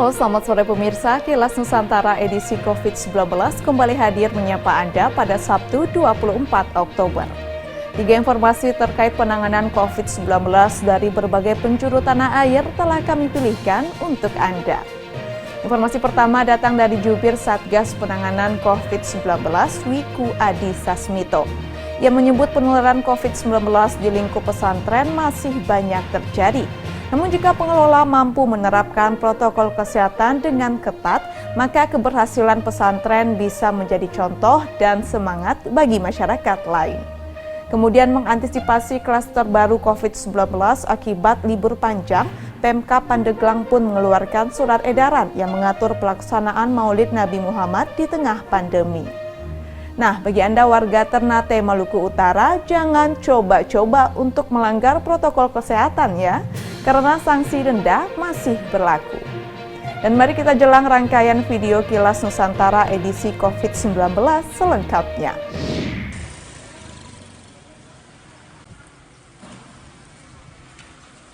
Halo, selamat sore pemirsa. Kilas Nusantara edisi COVID-19 kembali hadir menyapa Anda pada Sabtu 24 Oktober. 3 informasi terkait penanganan COVID-19 dari berbagai penjuru tanah air telah kami pilihkan untuk Anda. Informasi pertama datang dari Jubir Satgas Penanganan COVID-19, Wiku Adi Sasmito. Ia menyebut penularan COVID-19 di lingkup pesantren masih banyak terjadi. Namun jika pengelola mampu menerapkan protokol kesehatan dengan ketat, maka keberhasilan pesantren bisa menjadi contoh dan semangat bagi masyarakat lain. Kemudian mengantisipasi klaster baru COVID-19 akibat libur panjang, Pemkab Pandeglang pun mengeluarkan surat edaran yang mengatur pelaksanaan Maulid Nabi Muhammad di tengah pandemi. Nah, bagi Anda warga Ternate, Maluku Utara, jangan coba-coba untuk melanggar protokol kesehatan ya, karena sanksi denda masih berlaku. Dan mari kita jelang rangkaian video Kilas Nusantara edisi COVID-19 selengkapnya.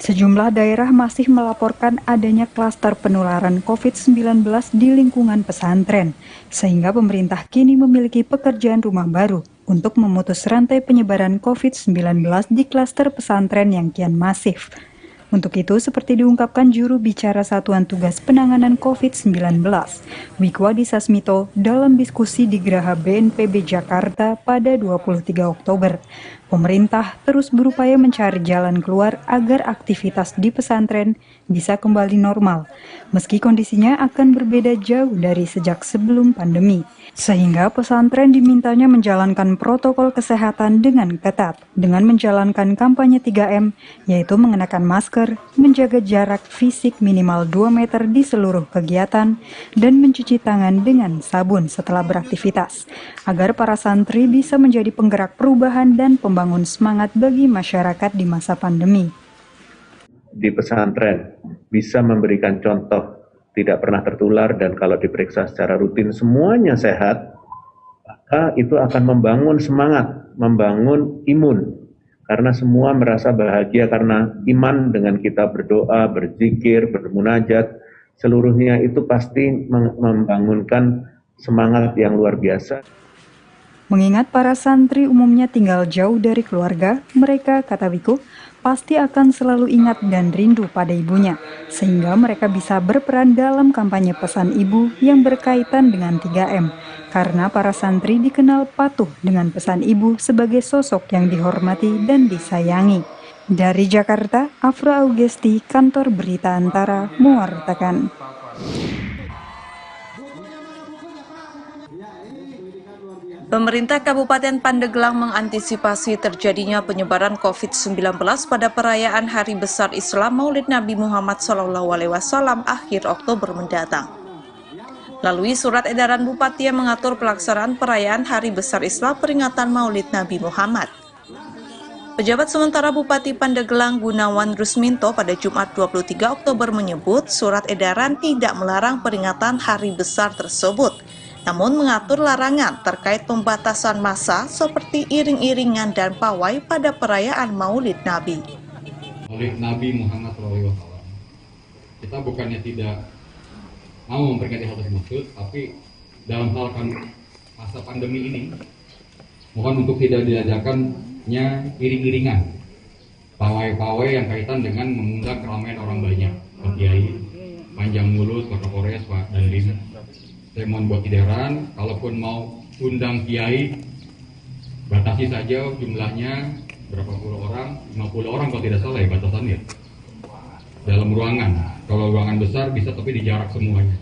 Sejumlah daerah masih melaporkan adanya klaster penularan COVID-19 di lingkungan pesantren, sehingga pemerintah kini memiliki pekerjaan rumah baru untuk memutus rantai penyebaran COVID-19 di klaster pesantren yang kian masif. Untuk itu, seperti diungkapkan juru bicara Satuan Tugas Penanganan COVID-19, Wiku Adi Sasmito dalam diskusi di Geraha BNPB Jakarta pada 23 Oktober, pemerintah terus berupaya mencari jalan keluar agar aktivitas di pesantren bisa kembali normal, meski kondisinya akan berbeda jauh dari sejak sebelum pandemi. Sehingga pesantren dimintanya menjalankan protokol kesehatan dengan ketat, dengan menjalankan kampanye 3M, yaitu mengenakan masker, menjaga jarak fisik minimal 2 meter di seluruh kegiatan, dan mencuci tangan dengan sabun setelah beraktivitas, agar para santri bisa menjadi penggerak perubahan dan pembangun semangat bagi masyarakat di masa pandemi. Di pesantren bisa memberikan contoh tidak pernah tertular dan kalau diperiksa secara rutin semuanya sehat, maka itu akan membangun semangat, membangun imun. Karena semua merasa bahagia karena iman dengan kita berdoa, berzikir, bermunajat, seluruhnya itu pasti membangunkan semangat yang luar biasa. Mengingat para santri umumnya tinggal jauh dari keluarga, mereka, kata Wiku, pasti akan selalu ingat dan rindu pada ibunya, sehingga mereka bisa berperan dalam kampanye pesan ibu yang berkaitan dengan 3M, karena para santri dikenal patuh dengan pesan ibu sebagai sosok yang dihormati dan disayangi. Dari Jakarta, Afra Augesti, Kantor Berita Antara, mewartakan. Pemerintah Kabupaten Pandeglang mengantisipasi terjadinya penyebaran COVID-19 pada perayaan Hari Besar Islam Maulid Nabi Muhammad SAW akhir Oktober mendatang. Melalui surat edaran Bupati yang mengatur pelaksanaan perayaan Hari Besar Islam peringatan Maulid Nabi Muhammad. Pejabat sementara Bupati Pandeglang Gunawan Rusminto pada Jumat 23 Oktober menyebut surat edaran tidak melarang peringatan Hari Besar tersebut, namun mengatur larangan terkait pembatasan massa seperti iring-iringan dan pawai pada perayaan Maulid Nabi. Maulid Nabi Muhammad SAW. Kita bukannya tidak mau memperingati hal tersebut, tapi dalam hal masa pandemi ini, mohon untuk tidak diadakannya iring-iringan, pawai-pawai yang kaitan dengan mengundang keramaian orang banyak, Pak Kiai, panjang mulut, Pak Kapolres, Pak Dandim. Saya mohon buat edaran, kalaupun mau undang kiai, batasi saja jumlahnya berapa puluh orang, 50 orang kalau tidak salah ya batasannya. Dalam ruangan, kalau ruangan besar bisa tapi di jarak semuanya.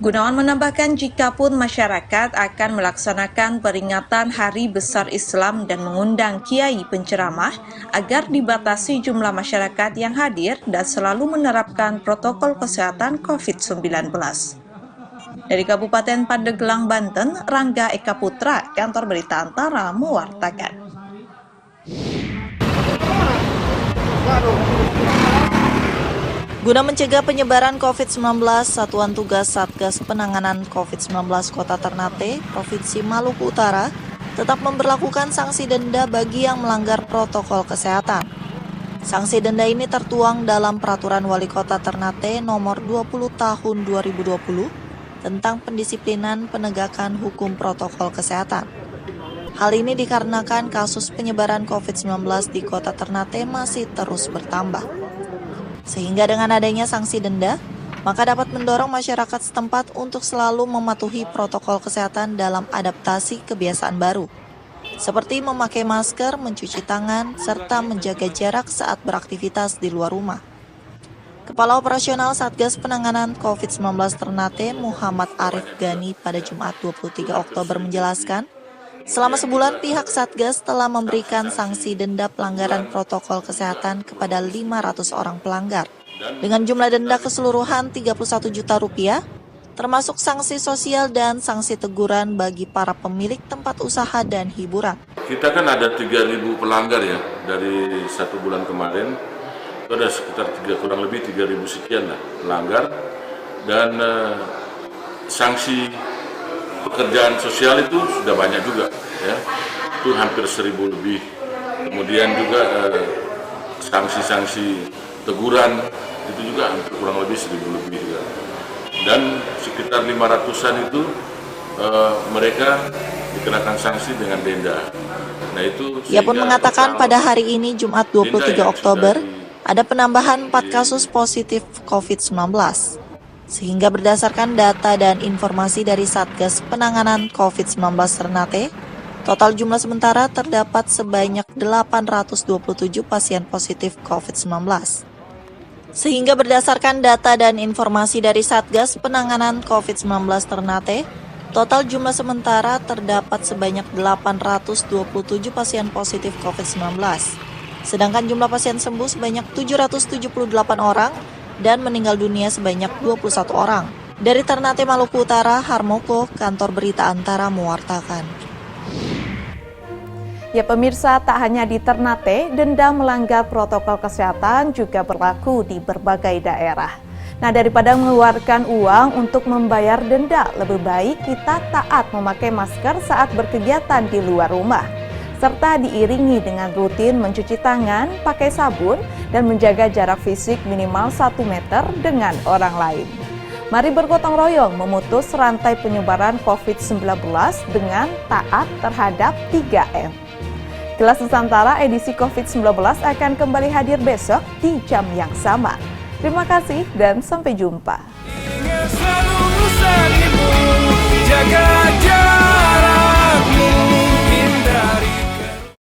Gunawan menambahkan jikapun masyarakat akan melaksanakan peringatan Hari Besar Islam dan mengundang kiai penceramah agar dibatasi jumlah masyarakat yang hadir dan selalu menerapkan protokol kesehatan COVID-19. Dari Kabupaten Pandeglang, Banten, Rangga Eka Putra, Kantor Berita Antara, mewartakan. Guna mencegah penyebaran COVID-19, Satuan Tugas Satgas Penanganan COVID-19 Kota Ternate, Provinsi Maluku Utara, tetap memberlakukan sanksi denda bagi yang melanggar protokol kesehatan. Sanksi denda ini tertuang dalam Peraturan Wali Kota Ternate Nomor 20 Tahun 2020 tentang pendisiplinan penegakan hukum protokol kesehatan. Hal ini dikarenakan kasus penyebaran COVID-19 di Kota Ternate masih terus bertambah. Sehingga dengan adanya sanksi denda, maka dapat mendorong masyarakat setempat untuk selalu mematuhi protokol kesehatan dalam adaptasi kebiasaan baru, seperti memakai masker, mencuci tangan, serta menjaga jarak saat beraktivitas di luar rumah. Kepala Operasional Satgas Penanganan COVID-19 Ternate, Muhammad Arif Gani, pada Jumat 23 Oktober menjelaskan, selama sebulan pihak Satgas telah memberikan sanksi denda pelanggaran protokol kesehatan kepada 500 orang pelanggar, dengan jumlah denda keseluruhan Rp31 juta, termasuk sanksi sosial dan sanksi teguran bagi para pemilik tempat usaha dan hiburan. Kita kan ada 3.000 pelanggar ya, dari 1 bulan kemarin, itu ada sekitar kurang lebih 3.000 sekian lah pelanggar, dan sanksi pekerjaan sosial itu sudah banyak juga ya, itu hampir 1.000 lebih. Kemudian juga sanksi-sanksi teguran itu juga hampir kurang lebih 1.000 lebih juga. Dan sekitar 500-an itu mereka dikenakan sanksi dengan denda. Nah, itu ia pun mengatakan pada hari ini Jumat 23 Oktober ada penambahan 4 kasus positif COVID-19. Sehingga berdasarkan data dan informasi dari Satgas Penanganan COVID-19 Ternate, total jumlah sementara terdapat sebanyak 827 pasien positif COVID-19. Sehingga berdasarkan data dan informasi dari Satgas Penanganan COVID-19 Ternate, total jumlah sementara terdapat sebanyak 827 pasien positif COVID-19. Sedangkan jumlah pasien sembuh sebanyak 778 orang dan meninggal dunia sebanyak 21 orang. Dari Ternate, Maluku Utara, Harmoko, Kantor Berita Antara mewartakan. Ya pemirsa, tak hanya di Ternate, denda melanggar protokol kesehatan juga berlaku di berbagai daerah. Nah, daripada mengeluarkan uang untuk membayar denda, lebih baik kita taat memakai masker saat berkegiatan di luar rumah, serta diiringi dengan rutin mencuci tangan, pakai sabun, dan menjaga jarak fisik minimal 1 meter dengan orang lain. Mari bergotong royong memutus rantai penyebaran COVID-19 dengan taat terhadap 3M. Kilas Nusantara edisi COVID-19 akan kembali hadir besok di jam yang sama. Terima kasih dan sampai jumpa.